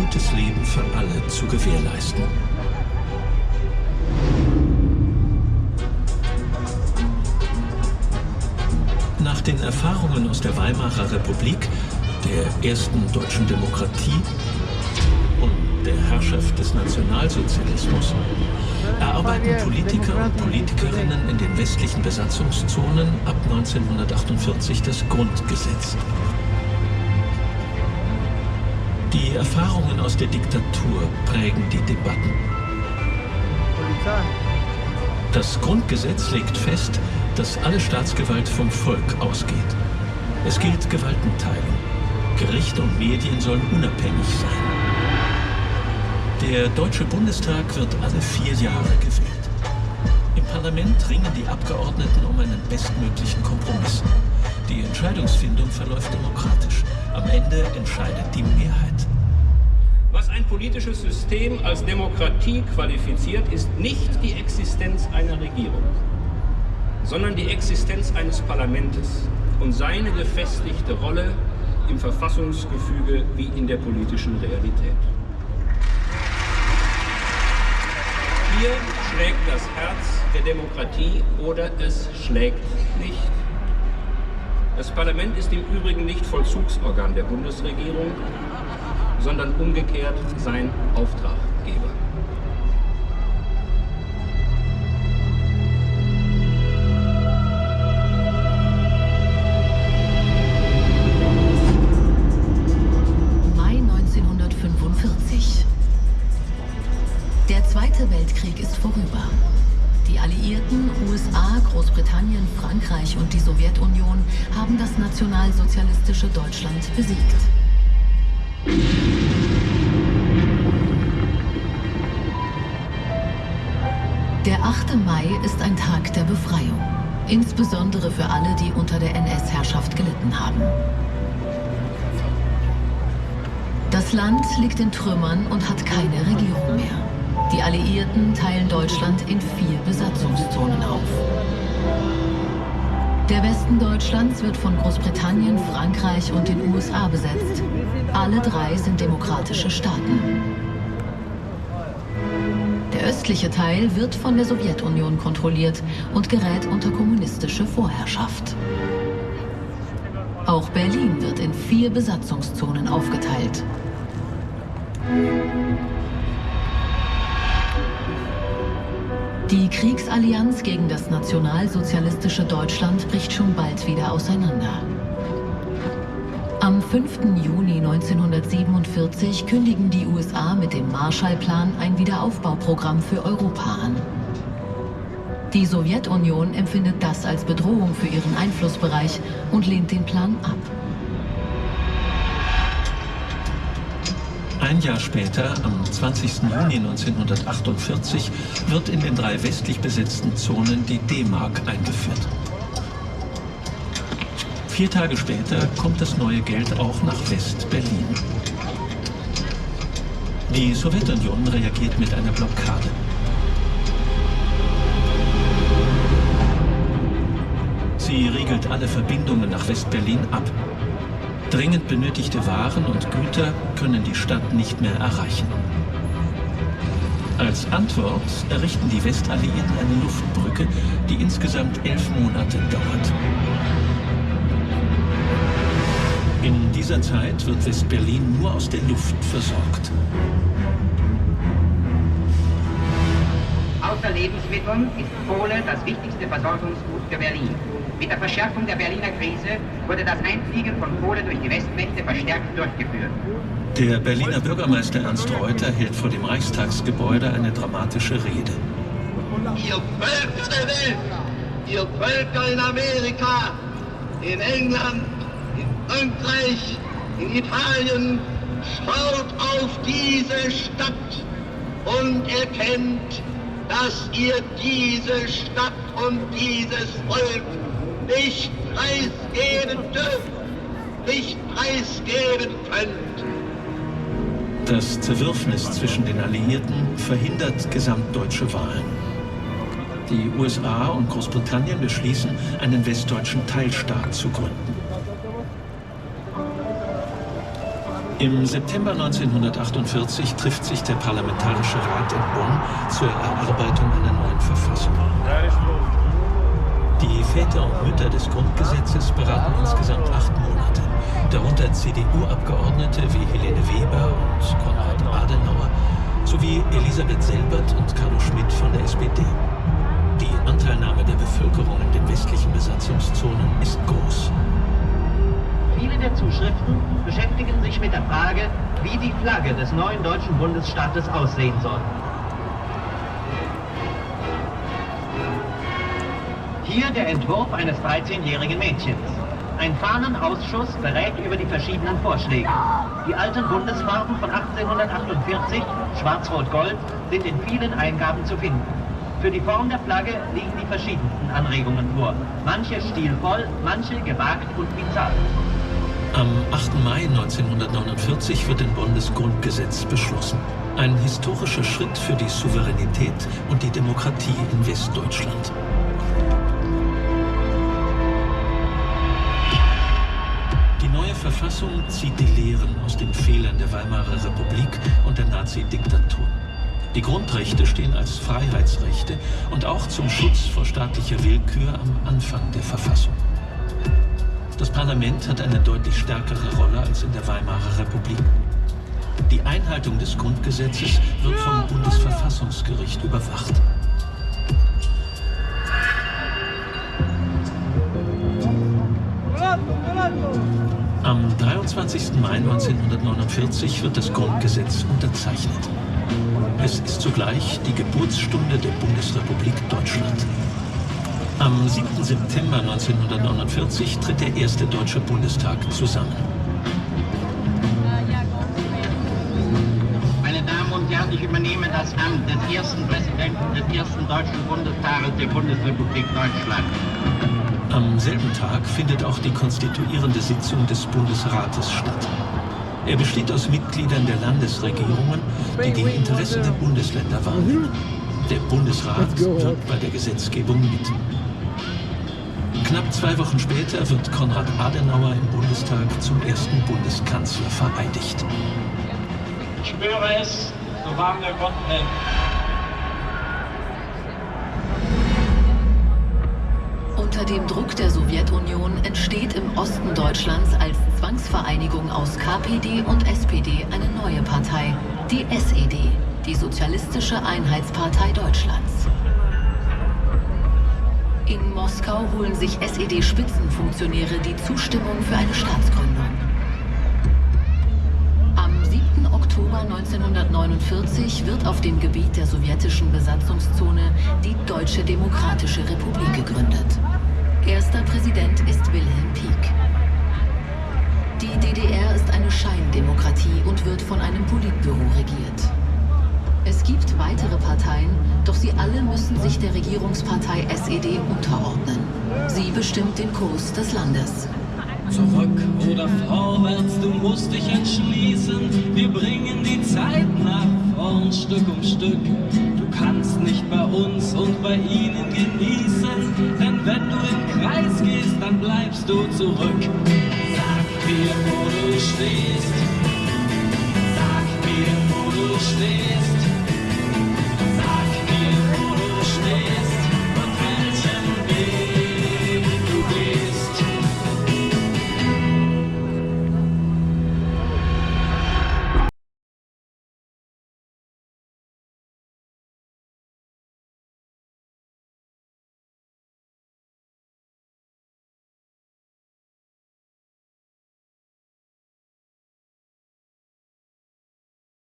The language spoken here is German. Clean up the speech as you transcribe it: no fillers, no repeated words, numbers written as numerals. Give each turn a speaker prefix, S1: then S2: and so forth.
S1: gutes Leben für alle zu gewährleisten. Nach den Erfahrungen aus der Weimarer Republik, der ersten deutschen Demokratie und der Herrschaft des Nationalsozialismus erarbeiten Politiker und Politikerinnen in den westlichen Besatzungszonen ab 1948 das Grundgesetz. Die Erfahrungen aus der Diktatur prägen die Debatten. Das Grundgesetz legt fest, dass alle Staatsgewalt vom Volk ausgeht. Es gilt Gewaltenteilung. Gericht und Medien sollen unabhängig sein. Der Deutsche Bundestag wird alle 4 Jahre gewählt. Im Parlament ringen die Abgeordneten um einen bestmöglichen Kompromiss. Die Entscheidungsfindung verläuft demokratisch. Am Ende entscheidet die Mehrheit.
S2: Was ein politisches System als Demokratie qualifiziert, ist nicht die Existenz einer Regierung, sondern die Existenz eines Parlaments und seine gefestigte Rolle im Verfassungsgefüge wie in der politischen Realität. Hier schlägt das Herz der Demokratie oder es schlägt nicht. Das Parlament ist im Übrigen nicht Vollzugsorgan der Bundesregierung, sondern umgekehrt sein Auftraggeber.
S3: Mai 1945. Der Zweite Weltkrieg ist vorüber. Die Alliierten, USA, Großbritannien, Frankreich und die Sowjetunion haben das nationalsozialistische Deutschland besiegt. Der 8. Mai ist ein Tag der Befreiung, insbesondere für alle, die unter der NS-Herrschaft gelitten haben. Das Land liegt in Trümmern und hat keine Regierung mehr. Die Alliierten teilen Deutschland in 4 Besatzungszonen auf. Der Westen Deutschlands wird von Großbritannien, Frankreich und den USA besetzt. Alle 3 sind demokratische Staaten. Der östliche Teil wird von der Sowjetunion kontrolliert und gerät unter kommunistische Vorherrschaft. Auch Berlin wird in 4 Besatzungszonen aufgeteilt. Die Kriegsallianz gegen das nationalsozialistische Deutschland bricht schon bald wieder auseinander. Am 5. Juni 1947 kündigen die USA mit dem Marshallplan ein Wiederaufbauprogramm für Europa an. Die Sowjetunion empfindet das als Bedrohung für ihren Einflussbereich und lehnt den Plan ab.
S1: Ein Jahr später, am 20. Juni 1948, wird in den 3 westlich besetzten Zonen die D-Mark eingeführt. 4 Tage später kommt das neue Geld auch nach West-Berlin. Die Sowjetunion reagiert mit einer Blockade. Sie riegelt alle Verbindungen nach West-Berlin ab. Dringend benötigte Waren und Güter können die Stadt nicht mehr erreichen. Als Antwort errichten die Westalliierten eine Luftbrücke, die insgesamt 11 Monate dauert. In dieser Zeit wird West-Berlin nur aus der Luft versorgt.
S4: Außer Lebensmitteln ist Kohle das wichtigste Versorgungsgut für Berlin. Mit der Verschärfung der Berliner Krise wurde das Einfliegen von Kohle durch die Westmächte verstärkt durchgeführt.
S1: Der Berliner Bürgermeister Ernst Reuter hält vor dem Reichstagsgebäude eine dramatische Rede.
S5: Ihr Völker der Welt, ihr Völker in Amerika, in England, in Frankreich, in Italien, schaut auf diese Stadt und erkennt, dass ihr diese Stadt und dieses Volk nicht preisgeben dürft, nicht preisgeben könnt.
S1: Das Zerwürfnis zwischen den Alliierten verhindert gesamtdeutsche Wahlen. Die USA und Großbritannien beschließen, einen westdeutschen Teilstaat zu gründen. Im September 1948 trifft sich der Parlamentarische Rat in Bonn zur Erarbeitung einer neuen Verfassung. Die Väter und Mütter des Grundgesetzes beraten insgesamt 8 Monate, darunter CDU-Abgeordnete wie Helene Weber und Konrad Adenauer sowie Elisabeth Selbert und Carlo Schmidt von der SPD. Die Anteilnahme der Bevölkerung in den westlichen Besatzungszonen ist groß.
S6: Viele der Zuschriften beschäftigen sich mit der Frage, wie die Flagge des neuen deutschen Bundesstaates aussehen soll. Hier der Entwurf eines 13-jährigen Mädchens. Ein Fahnenausschuss berät über die verschiedenen Vorschläge. Die alten Bundesfarben von 1848, Schwarz-Rot-Gold, sind in vielen Eingaben zu finden. Für die Form der Flagge liegen die verschiedensten Anregungen vor. Manche stilvoll, manche gewagt und bizarr.
S1: Am 8. Mai 1949 wird ein Bundesgrundgesetz beschlossen. Ein historischer Schritt für die Souveränität und die Demokratie in Westdeutschland. Die neue Verfassung zieht die Lehren aus den Fehlern der Weimarer Republik und der Nazi-Diktatur. Die Grundrechte stehen als Freiheitsrechte und auch zum Schutz vor staatlicher Willkür am Anfang der Verfassung. Das Parlament hat eine deutlich stärkere Rolle als in der Weimarer Republik. Die Einhaltung des Grundgesetzes wird vom Bundesverfassungsgericht überwacht. Am 23. Mai 1949 wird das Grundgesetz unterzeichnet. Es ist zugleich die Geburtsstunde der Bundesrepublik Deutschland. Am 7. September 1949 tritt der erste Deutsche Bundestag zusammen.
S6: Meine Damen und Herren, ich übernehme das Amt des ersten Präsidenten des ersten Deutschen Bundestages der Bundesrepublik Deutschland.
S1: Am selben Tag findet auch die konstituierende Sitzung des Bundesrates statt. Er besteht aus Mitgliedern der Landesregierungen, die die Interessen der Bundesländer wahrnehmen. Der Bundesrat wirkt bei der Gesetzgebung mit. Knapp 2 Wochen später wird Konrad Adenauer im Bundestag zum ersten Bundeskanzler vereidigt.
S7: Ich schwöre es, so wahr mir Gott hält.
S3: Unter dem Druck der Sowjetunion entsteht im Osten Deutschlands als Zwangsvereinigung aus KPD und SPD eine neue Partei, die SED, die Sozialistische Einheitspartei Deutschlands. In Moskau holen sich SED-Spitzenfunktionäre die Zustimmung für eine Staatsgründung. Am 7. Oktober 1949 wird auf dem Gebiet der sowjetischen Besatzungszone die Deutsche Demokratische Republik gegründet. Erster Präsident ist Wilhelm Pieck. Die DDR ist eine Scheindemokratie und wird von einem Politbüro regiert. Es gibt weitere Parteien, doch sie alle müssen sich der Regierungspartei SED unterordnen. Sie bestimmt den Kurs des Landes.
S8: Zurück oder vorwärts, du musst dich entschließen. Wir bringen die Zeit nach vorn, Stück um Stück. Du kannst nicht bei uns und bei ihnen genießen, denn wenn du im Kreis gehst, dann bleibst du zurück. Sag mir, wo du stehst. Sag mir, wo du stehst.